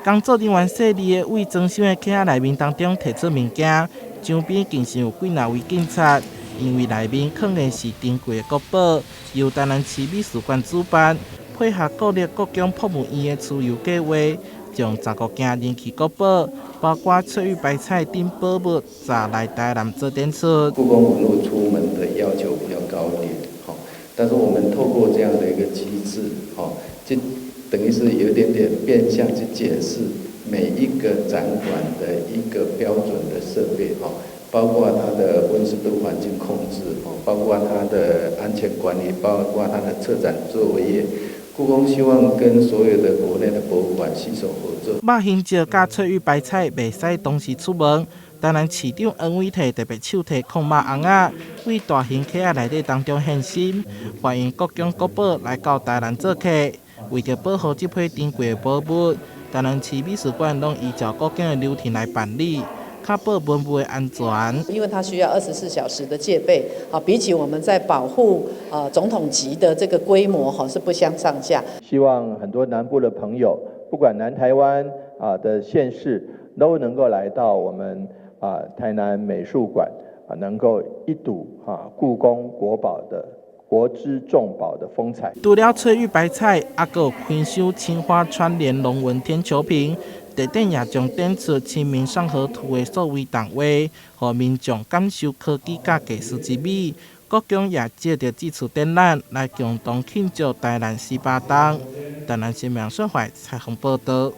工作人员细腻的为装修的客仔内面当中摕出物件，墙边竟是有几若位警察，因为内面藏的是珍贵的国宝，由台南市美术馆主办，配合国立国中博物院的出游计划，将15件人气国宝，包括翠玉白菜等宝物，砸来台南做展出。故宫文物出门的要求比较高一点，但是我们透过这样的一个机制，就等于是有点点变相去解释每一个展馆的一个标准的设备，包括它的温湿度环境控制，包括它的安全管理，包括它的策展作业。故宫希望跟所有的国内的博物馆携手合作。肉香蕉甲翠玉白菜袂使同时出门。台南市长黄伟綽特别手提控肉红仔，为大型客仔内底当中献心，欢迎各种国宝来到台南做客。为着保护这批珍贵的宝物，台南市美术馆拢依照国境的流程来办理。确保文物的安全，因为它需要24小时的戒备，比起我们在保护总统级的这个规模是不相上下。希望很多南部的朋友，不管南台湾的县市，都能够来到我们台南美术馆，能够一睹故宫国宝的国之重宝的风采。除了翠玉白菜，还有昆绣青花串联龙纹天球屏。地点也将展出《清明上河图》的所谓动画，让民众感受科技甲技术之美。国中也借着这次展览来共同庆祝台南18冬。台南新闻社会采访报道。